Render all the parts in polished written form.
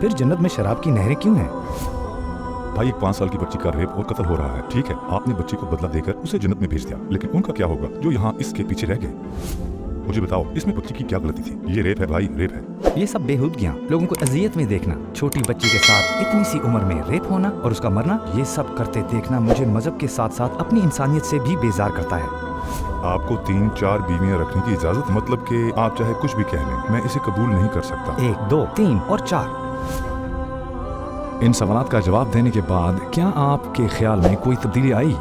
फिर जन्नत में शराब की नहरें क्यों हैं? भाई एक 5 साल की बच्ची का रेप और कत्ल हो रहा है, ठीक है, आपने बच्ची को बदला देकर उसे जन्नत में भेज दिया, लेकिन उनका क्या होगा जो यहाँ इसके पीछे रह गए? मुझे बताओ, इसमें बच्ची की क्या गलती थी? ये रेप है भाई, रेप है। ये सब बेहूदगियाँ, लोगों को अजियत में देखना, छोटी बच्ची के साथ इतनी सी उम्र में रेप होना और उसका मरना, ये सब करते देखना मुझे मजहब के साथ साथ अपनी इंसानियत से भी बेजार करता है। आपको 3-4 बीवियां रखने की इजाजत, मतलब कि आप चाहे कुछ भी कह लें, मैं इसे कबूल नहीं कर सकता। 1, 2, 3 और 4। इन सवालात का जवाब देने के बाद क्या आपके ख्याल में कोई तब्दीली आई?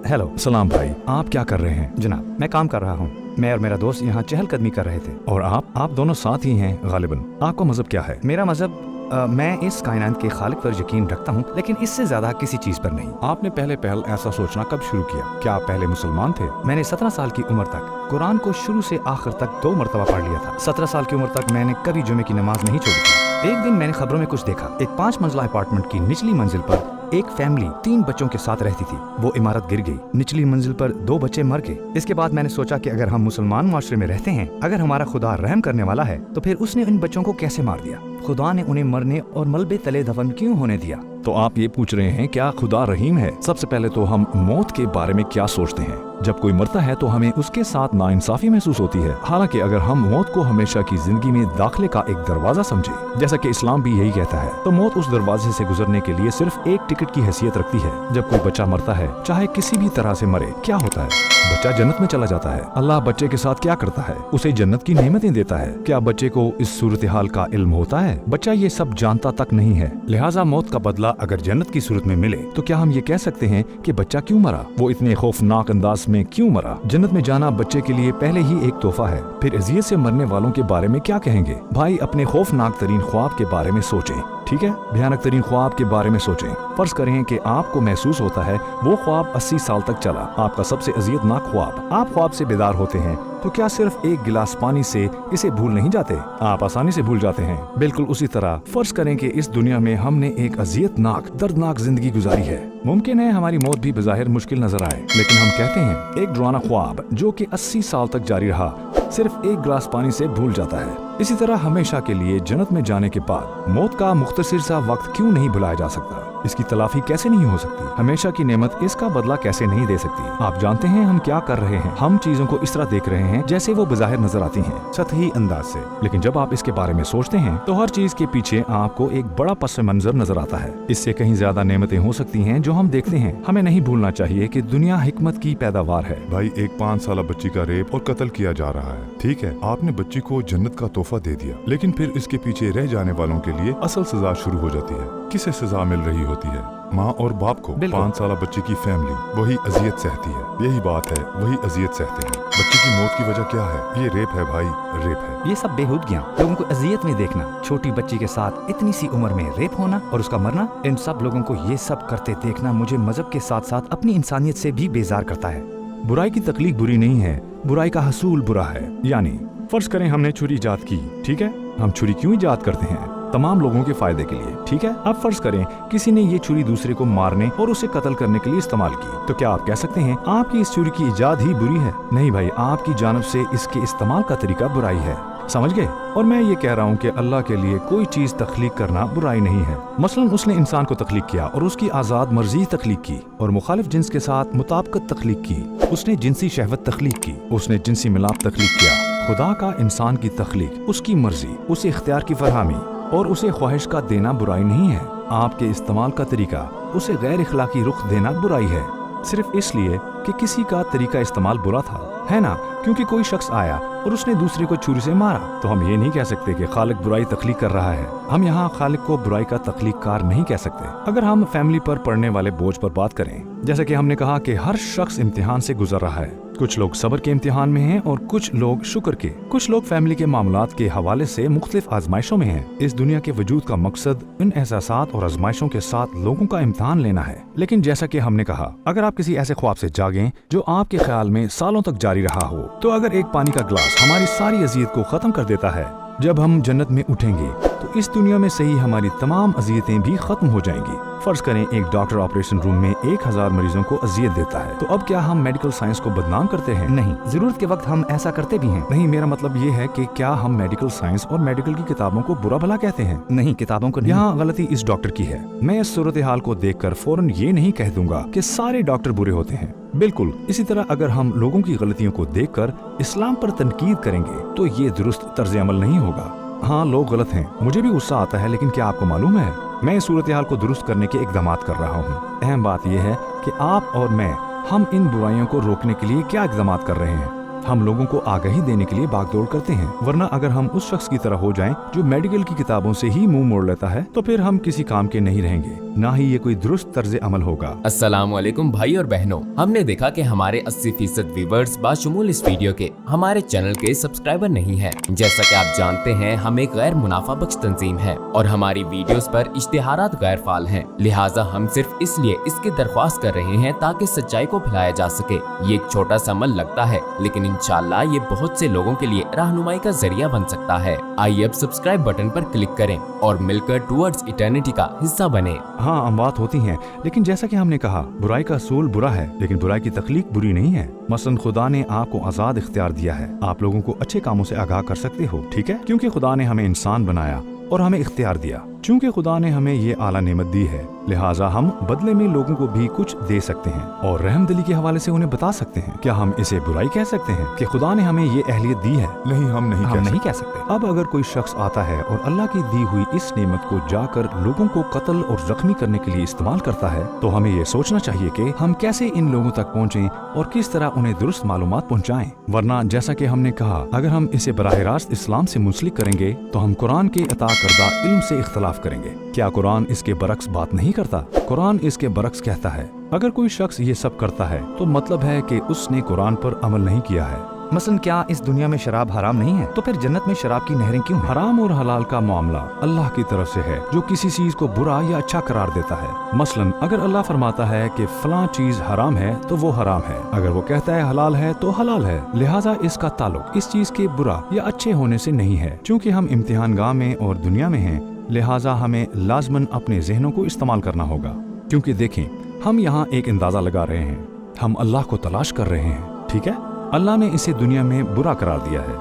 हेलो सलाम भाई, आप क्या कर रहे हैं? जनाब, मैं काम कर रहा हूँ। मैं और मेरा दोस्त यहाँ चहलकदमी कर रहे थे। और आप दोनों साथ ही हैं गालिबन। आपका मजहब क्या है? मेरा मजहब, मैं इस कायनात के खालिक पर यकीन रखता हूँ, लेकिन इससे ज्यादा किसी चीज पर नहीं। आपने पहले ऐसा सोचना कब शुरू किया? क्या आप पहले मुसलमान थे? मैंने 17 साल की उम्र तक कुरान को शुरू से आखिर तक 2 मरतबा पढ़ लिया था। 17 साल की उम्र तक मैंने कभी जुमे की नमाज नहीं छोड़ी थी। एक दिन मैंने खबरों में कुछ देखा, एक 5 मंजिला अपार्टमेंट की निचली मंजिल पर एक फैमिली 3 बच्चों के साथ रहती थी। वो इमारत गिर गई, निचली मंजिल पर 2 बच्चे मर गए। इसके बाद मैंने सोचा कि अगर हम मुसलमान माशरे में रहते हैं, अगर हमारा खुदा रहम करने वाला है, तो फिर उसने इन बच्चों को कैसे मार दिया? खुदा ने उन्हें मरने और मलबे तले दफन क्यों होने दिया? तो आप ये पूछ रहे हैं क्या खुदा रहीम है? सबसे पहले तो हम मौत के बारे में क्या सोचते हैं? जब कोई मरता है तो हमें उसके साथ नाइंसाफी महसूस होती है। हालांकि अगर हम मौत को हमेशा की जिंदगी में दाखिले का एक दरवाजा समझे, जैसा कि इस्लाम भी यही कहता है, तो मौत उस दरवाजे से गुजरने के लिए सिर्फ एक टिकट की हैसियत रखती है। जब कोई बच्चा मरता है, चाहे किसी भी तरह से मरे, क्या होता है? बच्चा जन्नत में चला जाता है। अल्लाह बच्चे के साथ क्या करता है? उसे जन्नत की नेमतें देता है। क्या बच्चे को इस सूरत हाल का इल्म होता है? बच्चा ये सब जानता तक नहीं है। लिहाजा मौत का बदला अगर जन्नत की सूरत में मिले, तो क्या हम ये कह सकते हैं कि बच्चा क्यों मरा? वो इतने खौफनाक अंदाज में क्यों मरा? जन्नत में जाना बच्चे के लिए पहले ही एक तोहफा है। फिर अजियत से मरने वालों के बारे में क्या कहेंगे? भाई, अपने खौफनाक तरीन ख्वाब के बारे में सोचें, ठीक है? भयानक तरीन ख्वाब के बारे में सोचें। फर्ज करें कि आपको महसूस होता है वो ख्वाब 80 साल तक चला, आपका सबसे अजियतनाक ख्वाब। आप ख्वाब से बेदार होते हैं तो क्या सिर्फ एक गिलास पानी से इसे भूल नहीं जाते? आप आसानी से भूल जाते हैं। बिल्कुल उसी तरह फर्ज करें कि इस दुनिया में हमने एक अजियतनाक दर्दनाक जिंदगी गुजारी है। मुमकिन है हमारी मौत भी बज़ाहिर मुश्किल नजर आए, लेकिन हम कहते हैं एक डरावना ख्वाब जो कि 80 साल तक जारी रहा, सिर्फ एक गिलास पानी से भूल जाता है। इसी तरह हमेशा के लिए जन्नत में जाने के बाद मौत का मुख्तसर सा वक्त क्यों नहीं भुलाया जा सकता? इसकी तलाफी कैसे नहीं हो सकती? हमेशा की नेमत इसका बदला कैसे नहीं दे सकती? आप जानते हैं हम क्या कर रहे हैं? हम चीजों को इस तरह देख रहे हैं जैसे वो बज़ाहिर नजर आती हैं, सतही अंदाज से। लेकिन जब आप इसके बारे में सोचते हैं तो हर चीज के पीछे आपको एक बड़ा पस मंजर नजर आता है। इससे कहीं ज्यादा नेमतें हो सकती हैं जो हम देखते हैं। हमें नहीं भूलना चाहिए कि दुनिया हिकमत की पैदावार है। भाई, एक 5 साल बच्ची का रेप और कत्ल किया जा रहा है, ठीक है, आपने बच्ची को जन्नत का तोहफा दे दिया, लेकिन फिर इसके पीछे रह जाने वालों के लिए असल सजा शुरू हो जाती है। किसे सजा मिल रही होती है? माँ और बाप को। 5 साल बच्चे की फैमिली वही अजियत सहती है। यही बात है, वही अजियत सहते हैं। बच्चे की मौत की वजह क्या है? ये रेप है भाई, रेप है। ये सब बेहूदगियाँ, लोगों को अजियत में देखना, छोटी बच्ची के साथ इतनी सी उम्र में रेप होना और उसका मरना, इन सब लोगों को ये सब करते देखना मुझे मजहब के साथ साथ अपनी इंसानियत से भी बेजार करता है। बुराई की तकलीफ बुरी नहीं है, बुराई का हसूल बुरा है। यानी फर्ज करें हमने छुरी इजाद की, ठीक है? हम छुरी क्यों इजाद करते हैं? तमाम लोगों के फायदे के लिए, ठीक है? अब फर्ज करें किसी ने ये छुरी दूसरे को मारने और उसे कत्ल करने के लिए इस्तेमाल की, तो क्या आप कह सकते हैं आपकी इस छुरी की इजाद ही बुरी है? नहीं भाई, आपकी जानिब से इसके इस्तेमाल का तरीका बुराई है। समझ गए? और मैं ये कह रहा हूँ कि अल्लाह के लिए कोई चीज तख्लीक करना बुराई नहीं है। मसलन उसने इंसान को तख्लीक किया और उसकी आजाद मर्जी तख्लीक की, और मुखालिफ जिन्स के साथ मुताबिकत तख्लीक की। उसने जिनसी शहवत तख्लीक की, उसने जिनसी मिलाप तख्लीक किया। खुदा का इंसान की तख्लीक, उसकी मर्जी, उसे इख्तियार की फरहमी और उसे ख्वाहिश का देना बुराई नहीं है। आपके इस्तेमाल का तरीका, उसे गैर इखलाकी रुख देना बुराई है, सिर्फ इसलिए कि किसी का तरीका इस्तेमाल बुरा था, है ना? क्योंकि कोई शख्स आया और उसने दूसरे को छुरी से मारा, तो हम ये नहीं कह सकते कि खालिक बुराई तख्लीक कर रहा है। हम यहाँ खालिक को बुराई का तख्लीककार नहीं कह सकते। अगर हम फैमिली पर पड़ने वाले बोझ पर बात करें, जैसे कि हमने कहा कि हर शख्स इम्तिहान से गुजर रहा है। कुछ लोग सब्र के इम्तिहान में हैं और कुछ लोग शुक्र के। कुछ लोग फैमिली के मामलात के हवाले से मुख्तलिफ आजमाइशों में हैं। इस दुनिया के वजूद का मकसद इन एहसासात और आजमाइशों के साथ लोगों का इम्तिहान लेना है। लेकिन जैसा कि हमने कहा, अगर आप किसी ऐसे ख्वाब से जागें जो आपके ख्याल में सालों तक जारी रहा हो, तो अगर एक पानी का गिलास हमारी सारी अजियत को खत्म कर देता है, जब हम जन्नत में उठेंगे तो इस दुनिया में से ही हमारी तमाम अजियतें भी खत्म हो जाएंगी। फर्ज करें एक डॉक्टर ऑपरेशन रूम में 1000 मरीजों को अजियत देता है, तो अब क्या हम मेडिकल साइंस को बदनाम करते हैं? नहीं, जरूरत के वक्त हम ऐसा करते भी हैं। नहीं, मेरा मतलब ये है कि क्या हम मेडिकल साइंस और मेडिकल की किताबों को बुरा भला कहते हैं? नहीं, किताबों को नहीं। यहाँ गलती इस डॉक्टर की है। मैं इस सूरत हाल को देखकर फौरन ये नहीं कह दूंगा कि सारे डॉक्टर बुरे होते हैं। बिल्कुल इसी तरह अगर हम लोगों की गलतियों को देखकर इस्लाम पर तनकीद करेंगे तो ये दुरुस्त तर्ज अमल नहीं होगा। हाँ, लोग गलत हैं, मुझे भी गुस्सा आता है, लेकिन क्या आपको मालूम है मैं इस सूरत हाल को दुरुस्त करने के इकदामात कर रहा हूँ। अहम बात यह है कि आप और मैं, हम इन बुराइयों को रोकने के लिए क्या इकदामात कर रहे हैं। हम लोगों को आगाही देने के लिए भागदौड़ करते हैं, वरना अगर हम उस शख्स की तरह हो जाएं जो मेडिकल की किताबों से ही मुंह मोड़ लेता है तो फिर हम किसी काम के नहीं रहेंगे, ना ही ये कोई दुरुस्त तर्ज अमल होगा। अस्सलामुअलैकुम भाई और बहनों, हमने देखा कि हमारे 80% व्यूवर्स बाशमूल इस वीडियो के हमारे चैनल के सब्सक्राइबर नहीं हैं। जैसा कि आप जानते हैं, हम एक गैर मुनाफा बख्श तंजीम है और हमारी वीडियोस पर इश्तिहारात गैर फाल हैं। लिहाजा हम सिर्फ इसलिए इसकी दरख्वास्त कर रहे हैं ताकि सच्चाई को फैलाया जा सके। ये एक छोटा सा अमल लगता है, लेकिन इंशाअल्लाह ये बहुत से लोगों के लिए रहनुमाई का जरिया बन सकता है। आइए अब सब्सक्राइब बटन पर क्लिक करें और मिलकर टुवर्ड्स इटर्निटी का हिस्सा बने। हाँ, अमवात होती हैं, लेकिन जैसा कि हमने कहा, बुराई का असूल बुरा है, लेकिन बुराई की तख्लीक बुरी नहीं है। मसलन खुदा ने आपको आजाद इख्तियार दिया है, आप लोगों को अच्छे कामों से आगाह कर सकते हो, ठीक है, क्योंकि खुदा ने हमें इंसान बनाया और हमें इख्तियार दिया। चूंकि खुदा ने हमें ये आला नेमत दी है, लिहाजा हम बदले में लोगों को भी कुछ दे सकते हैं और रहमदिली के हवाले से उन्हें बता सकते हैं। क्या हम इसे बुराई कह सकते हैं कि खुदा ने हमें ये अहलियत दी है? नहीं, हम नहीं कह सकते। अब अगर कोई शख्स आता है और अल्लाह की दी हुई इस नेमत को जाकर लोगों को कत्ल और जख्मी करने के लिए इस्तेमाल करता है, तो हमें ये सोचना चाहिए कि हम कैसे इन लोगों तक पहुँचें और किस तरह उन्हें दुरुस्त मालूमात पहुँचाएं। वरना जैसा कि हमने कहा, अगर हम इसे बराह रास्त इस्लाम से मुंसलिक करेंगे तो हम कुरान के अता करदा इल्म से इख्तलाफ करेंगे। क्या कुरान इसके बरक्स बात नहीं करता? कुरान इसके बरक्स कहता है, अगर कोई शख्स ये सब करता है तो मतलब है कि उसने कुरान पर अमल नहीं किया है। मसलन क्या इस दुनिया में शराब हराम नहीं है? तो फिर जन्नत में शराब की नहरें क्यों हैं? हराम और हलाल का मामला अल्लाह की तरफ से है, जो किसी चीज को बुरा या अच्छा करार देता है। मसलन अगर अल्लाह फरमाता है कि फलां चीज हराम है तो वो हराम है, अगर वो कहता है हलाल है तो हलाल है। लिहाजा इसका ताल्लुक इस चीज के बुरा या अच्छे होने से नहीं है। चूँकि हम इम्तिहान गाह में और दुनिया में हैं, लिहाजा हमें लाजमन अपने जहनों को इस्तेमाल करना होगा। क्योंकि देखें, हम यहाँ एक अंदाजा लगा रहे हैं, हम अल्लाह को तलाश कर रहे हैं, ठीक है। अल्लाह ने इसे दुनिया में बुरा करार दिया है,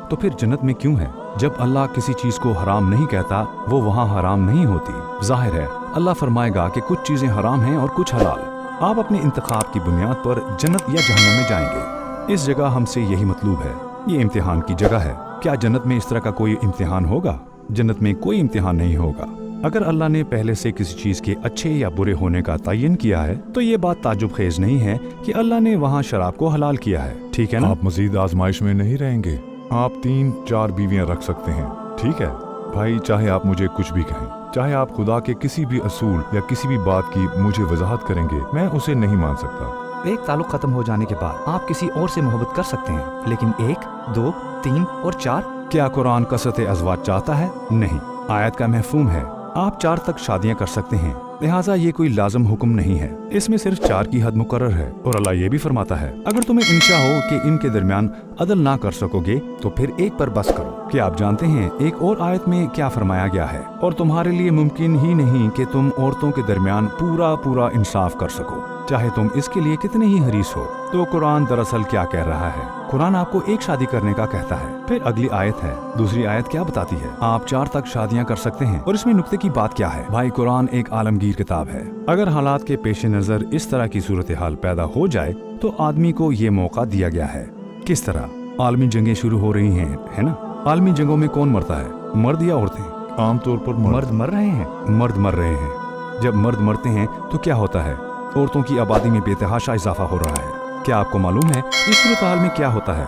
तो फिर जन्नत में क्यों है? जब अल्लाह किसी चीज को हराम नहीं कहता, वो वहाँ हराम नहीं होती। जाहिर है अल्लाह फरमाएगा कि कुछ चीजें हराम हैं और कुछ हलाल। आप अपने इंतखाब की बुनियाद पर जन्नत या जहन्नम में जाएंगे। इस जगह हमसे यही मतलूब है, ये इम्तिहान की जगह है। क्या जन्नत में इस तरह का कोई इम्तिहान होगा? जन्नत में कोई इम्तिहान नहीं होगा। अगर अल्लाह ने पहले से किसी चीज के अच्छे या बुरे होने का तयन किया है, तो ये बात ताजुब खेज नहीं है कि अल्लाह ने वहाँ शराब को हलाल किया है, ठीक है ना? आप मजीद आजमाइश में नहीं रहेंगे। आप 3-4 बीवियां रख सकते हैं, ठीक है भाई। चाहे आप मुझे कुछ भी कहें, चाहे आप खुदा के किसी भी असूल या किसी भी बात की मुझे वजाहत करेंगे, मैं उसे नहीं मान सकता। एक ताल्लुक खत्म हो जाने के बाद आप किसी और से मोहब्बत कर सकते हैं, लेकिन 1, 2, 3 और 4? क्या कुरान कसरत अज़वाज चाहता है? नहीं। आयत का महफूम है आप 4 तक शादियां कर सकते हैं, लिहाजा ये कोई लाजम हुक्म नहीं है। इसमें सिर्फ 4 की हद मुकर्रर है। और अल्लाह ये भी फरमाता है, अगर तुम्हें इंशा हो कि इनके दरमियान अदल ना कर सकोगे तो फिर एक पर बस करो। क्या आप जानते हैं एक और आयत में क्या फरमाया गया है? और तुम्हारे लिए मुमकिन ही नहीं कि तुम औरतों के दरमियान पूरा इंसाफ कर सको, चाहे तुम इसके लिए कितने ही हरीस हो। तो कुरान दरअसल क्या कह रहा है? कुरान आपको एक शादी करने का कहता है। फिर अगली आयत है, दूसरी आयत क्या बताती है? आप 4 तक शादियां कर सकते हैं। और इसमें नुक्ते की बात क्या है? भाई, कुरान एक आलमगीर किताब है। अगर हालात के पेश नजर इस तरह की सूरत हाल पैदा हो जाए तो आदमी को ये मौका दिया गया है। किस तरह? आलमी जंगें शुरू हो रही हैं, है ना? आलमी जंगों में कौन मरता है, मर्द या औरतें? आमतौर पर मर्द मर रहे हैं। मर्द मर रहे हैं। जब मर्द मरते हैं तो क्या होता है? औरतों की आबादी में बेतहाशा इजाफा हो रहा है। क्या आपको मालूम है इस सूरत हाल में क्या होता है?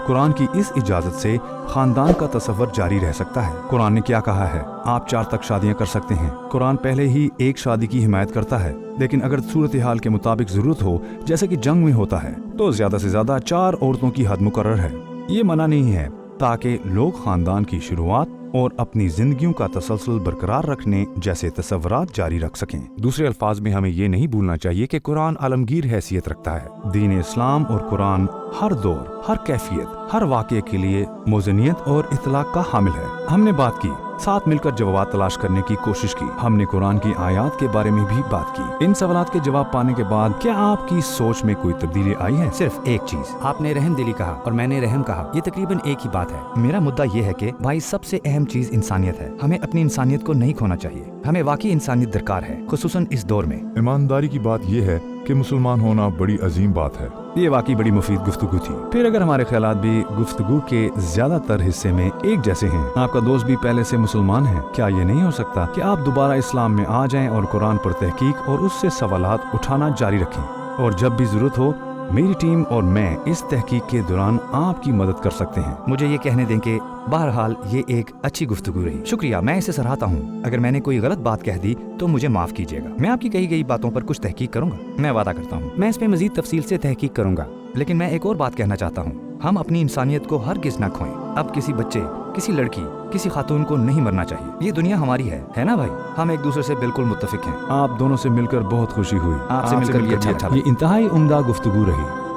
कुरान की इस इजाजत से खानदान का तसव्वुर जारी रह सकता है। कुरान ने क्या कहा है? आप 4 तक शादियां कर सकते हैं। कुरान पहले ही एक शादी की हिमायत करता है, लेकिन अगर सूरत हाल के मुताबिक जरूरत हो, जैसे कि जंग में होता है, तो ज्यादा से ज्यादा 4 औरतों की हद मुकर्रर है। ये मना नहीं है, ताकि लोग खानदान की शुरुआत और अपनी जिंदगियों का तसलसल बरकरार रखने जैसे तसव्वुरात जारी रख सकें। दूसरे अल्फाज में हमें ये नहीं भूलना चाहिए कि कुरान आलमगीर हैसियत रखता है। दीन इस्लाम और कुरान हर दौर, हर कैफियत, हर वाक़े के लिए मौज़नियत और इतलाक़ का हामिल है। हमने बात की, साथ मिलकर जवाब तलाश करने की कोशिश की। हमने कुरान की आयत के बारे में भी बात की। इन सवालात के जवाब पाने के बाद क्या आपकी सोच में कोई तब्दीली आई है? सिर्फ एक चीज, आपने रहम दिली कहा और मैंने रहम कहा, ये तकरीबन एक ही बात है। मेरा मुद्दा ये है कि भाई सबसे अहम चीज इंसानियत है। हमें अपनी इंसानियत को नहीं खोना चाहिए। हमें वाकई इंसानियत दरकार है, खुसूसन इस दौर में। ईमानदारी की बात यह है कि मुसलमान होना बड़ी अजीम बात है। ये वाकई बड़ी मुफीद गुफ्तगू थी। फिर अगर हमारे ख्यालात भी गुफ्तगू के ज्यादातर हिस्से में एक जैसे हैं, आपका दोस्त भी पहले से मुसलमान है, क्या ये नहीं हो सकता कि आप दोबारा इस्लाम में आ जाएं और कुरान पर तहकीक और उससे सवालात उठाना जारी रखें? और जब भी जरूरत हो, मेरी टीम और मैं इस तहकीक के दौरान आपकी मदद कर सकते हैं। मुझे ये कहने दें कि बहरहाल ये एक अच्छी गुफ्तगू रही। शुक्रिया, मैं इसे सराहता हूँ। अगर मैंने कोई गलत बात कह दी तो मुझे माफ कीजिएगा। मैं आपकी कही गई बातों पर कुछ तहकीक करूंगा, मैं वादा करता हूँ। मैं इस पे मजीद तफसील से तहकीक करूंगा। लेकिन मैं एक और बात कहना चाहता हूँ, हम अपनी इंसानियत को हरगिज़ न खोएं। अब किसी बच्चे, किसी लड़की, किसी खातून को नहीं मरना चाहिए। ये दुनिया हमारी है ना भाई? हम एक दूसरे से बिल्कुल मुत्तफिक हैं। आप दोनों से मिलकर बहुत खुशी हुई। आपसे मिलकर भी अच्छा लगा। ये इंतहाई उम्दा गुफ्तगू रही।